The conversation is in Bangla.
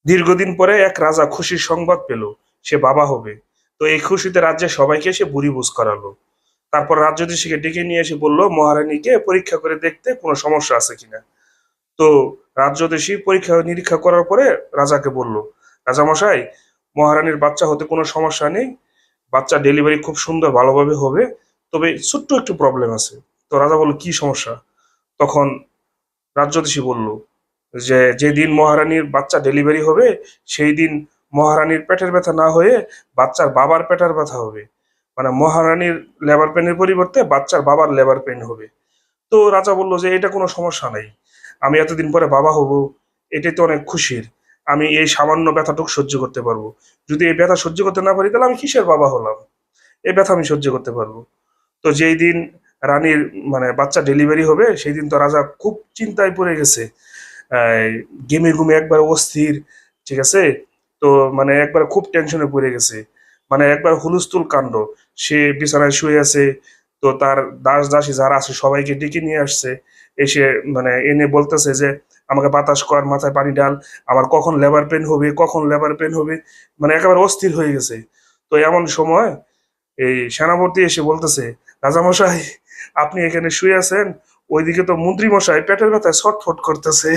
দীর্ঘদিন পরে এক রাজা খুশির সংবাদ পেল, সে বাবা হবে। তো এই খুশিতে রাজ্যের সবাইকে সে বুঝ করালো। তারপর রাজ্যাধীশকে ডেকে নিয়ে এসে বলল মহারানীকে পরীক্ষা করে দেখতে কোনো সমস্যা আছে কিনা। তো রাজ্যাধীশী পরীক্ষা নিরীক্ষা করার পরে রাজাকে বলল, রাজামশাই, মহারানীর বাচ্চা হতে কোনো সমস্যা নেই, বাচ্চা ডেলিভারি খুব সুন্দর ভালোভাবে হবে, তবে ছোট্ট একটু প্রবলেম আছে। তো রাজা বলল, কি সমস্যা? তখন রাজ্যাধীশী বলল যে যেদিন মহারানীর বাচ্চা ডেলিভারি হবে সেই দিন মহারানীর পেটের ব্যথা না হয়ে বাচ্চার বাবার পেটের ব্যথা হবে। মানে মহারানীর লেবার পেনের পরিবর্তে বাচ্চার বাবার লেবার পেন হবে। তো রাজা বলল যে এটা কোনো সমস্যা নাই, আমি এতদিন পরে বাবা হব, এটাই তো অনেক খুশির। আমি এই সামান্য ব্যথাটুকু সহ্য করতে পারবো। যদি এই ব্যথা সহ্য করতে না পারি তাহলে আমি কিসের বাবা হলাম? এই ব্যথা আমি সহ্য করতে পারবো। তো যেই দিন রানীর মানে বাচ্চা ডেলিভারি হবে সেই দিন তো রাজা খুব চিন্তায় পড়ে গেছে। ঘেমে ঘুমে একবার অস্থির, ঠিক আছে? তো মানে একবার খুব টেনশনে পড়ে গেছে, মানে একবার হুলস্থুল কাণ্ড। সে বিছানায় শুয়ে আছে। তো তার দাস দাসী যারা আছে সবাইকে ডেকে নিয়ে আসছে। এসে মানে এনে বলতেছে যে আমাকে বাতাস কর, মাথায় পানি ডাল, আমার কখন লেবার পেন হবে, কখন লেবার পেন হবে। মানে একেবারে অস্থির হয়ে গেছে। তো এমন সময় এই সেনাপতি এসে বলতেছে, রাজামশাই, আপনি এখানে শুয়ে আছেন, ওইদিকে তো মন্ত্রী মশাই পেটের ব্যথায় ছটফট করতেছে।